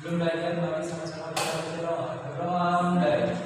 Belum belajar, mari sama-sama kita berdoa. Berdoa mulai.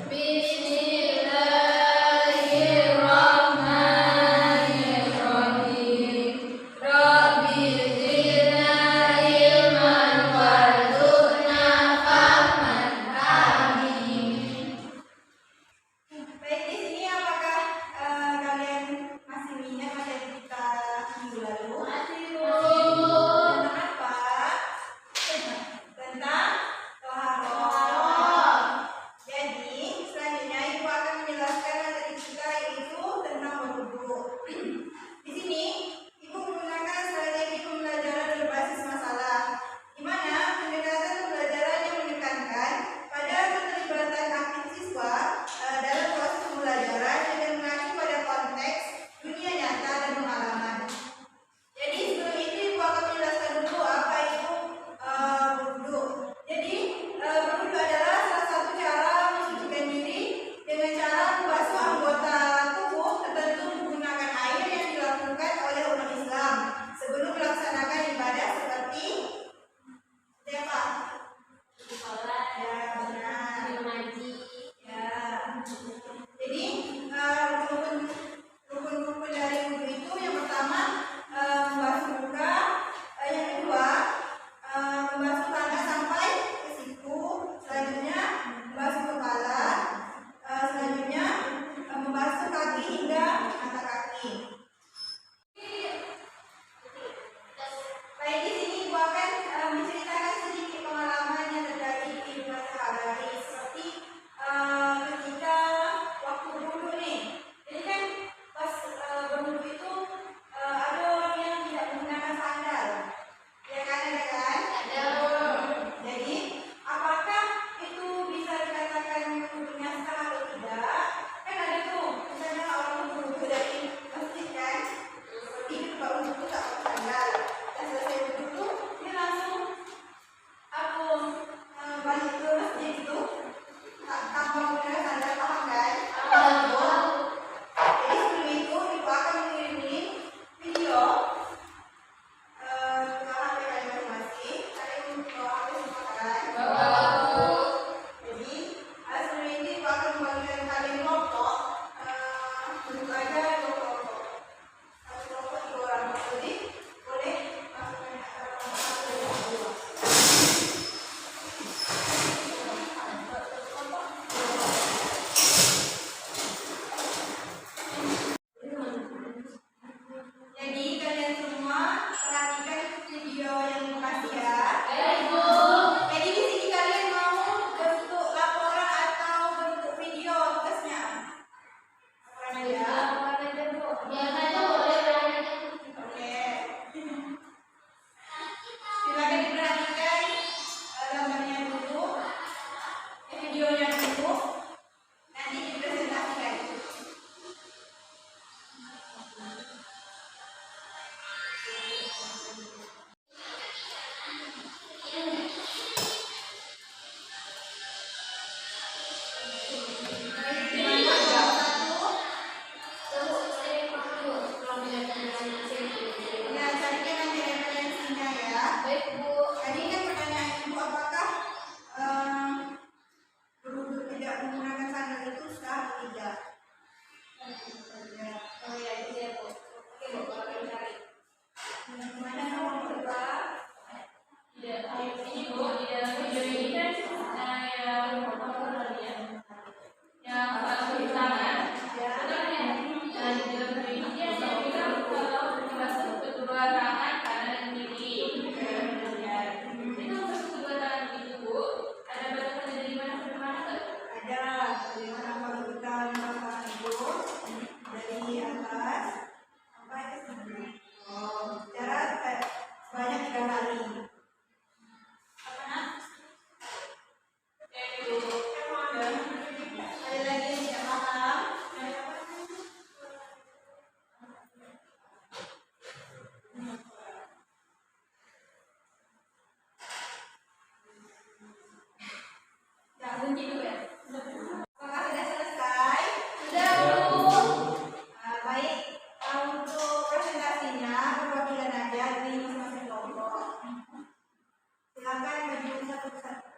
Silakan bagi satu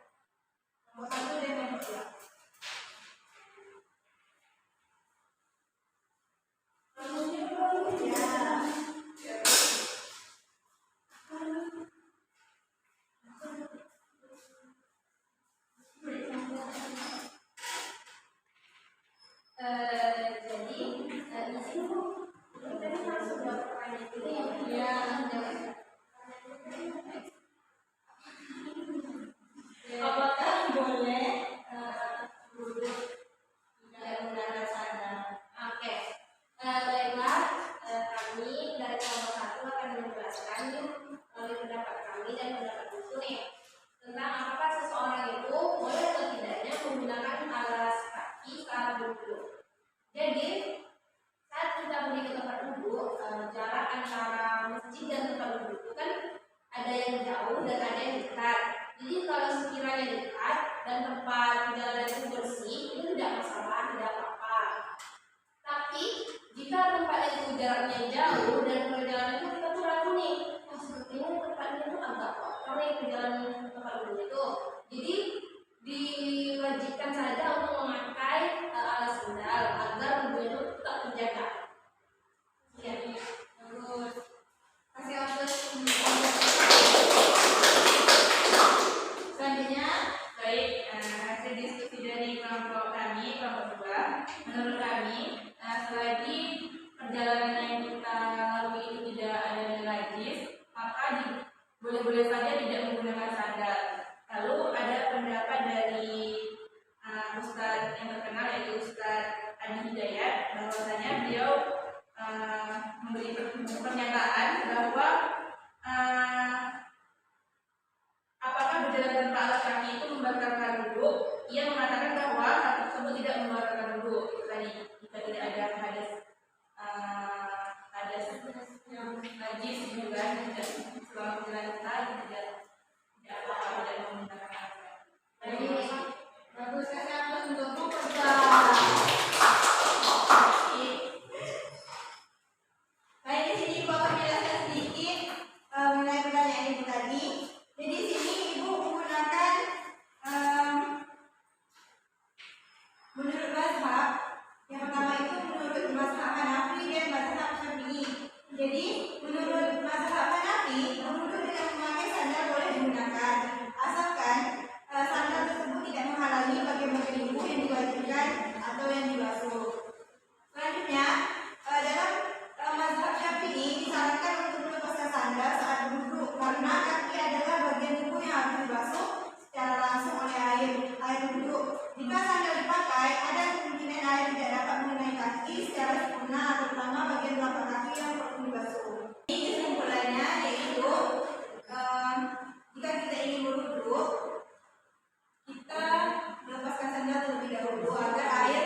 nih tentang apakah seseorang itu boleh atau tidaknya menggunakan alas kaki saat duduk. Jadi saat kita pergi ke tempat duduk, jarak antara masjid dan tempat duduk itu kan ada yang jauh dan ada yang dekat. Jadi kalau sekiranya dekat dan tempat perjalanan itu bersih, itu tidak masalah, tidak apa-apa. Tapi jika tempat itu jaraknya jauh dan perjalanan itu kita tuh ragu nih, sepertinya tempatnya itu agak kotor nih perjalanan tempat duduk itu. Jadi diwajibkan saja untuk memakai alas sandal agar wudhu itu tetap terjaga. Ya, terus kasih waktu selanjutnya. Baik, hasil diskusi dari kelompok kami, kelompok 2, menurut kami selagi perjalanan yang kita lalui itu tidak ada najis, maka boleh-boleh saja tidak menggunakan sandal. Lalu ada pendapat dari Ustadz yang terkenal yaitu Ustadz Adi Hidayat, bahwasanya beliau memberi pernyataan bahwa apakah berjalan tanpa alas kaki itu membatalkan wudhu. Ia mengatakan bahwa hal tersebut tidak membatalkan wudhu. Tadi jika tidak ada hadas yang najis juga tidak selama berjalan tidak apa-apa tidak menggunakan alas kaki. Jadi bagus sekali atas untukmu kerja. Baik, di sini Ibu akan menjelaskan sedikit mengenai pertanyaan Ibu tadi. Jadi di sini Ibu menggunakan menurut mazhab. Yang pertama itu menurut mazhab Hanafi dan mazhab Syafi'i. Jadi menurut mazhab Hanafi, wudhu dengan memakai sandal boleh digunakan, asalkan sandal tersebut tidak menghalangi bagian-bagian tubuh yang diwajibkan atau yang dibasuh. Selanjutnya, dalam mazhab Syafi'i disarankan untuk melepaskan sandal saat duduk karena kaki adalah bagian tubuh yang harus dibasuh secara langsung oleh air duduk. Jika sandal dipakai, ada kemungkinan air tidak dapat mengenai kaki secara sempurna, terutama bagian telapak kaki yang perlu dibasuh. Ini kesimpulannya yaitu jika kita ingin berwudhu, kita melepaskan sandal terlebih dahulu agar air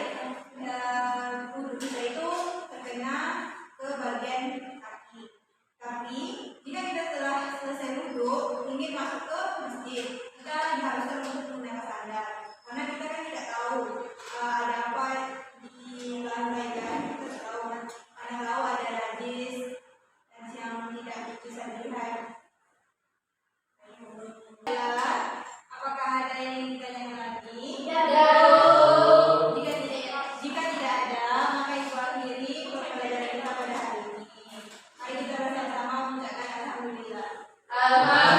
wudhu kita itu terkena ke bagian kaki. Tapi jika kita setelah selesai wudhu ingin masuk ke masjid, kita diharuskan untuk menggunakan sandal karena kita kan tidak tahu ada apa di lantai kan, kita tahu mana tahu ada najis dan yang tidak bisa dilihat. Apakah ada yang ingin ditanyakan lagi? Jika tidak ada, maka Ibu akhiri pembelajaran kita pada hari ini. Mari kita bersama-sama mengucapkan alhamdulillah.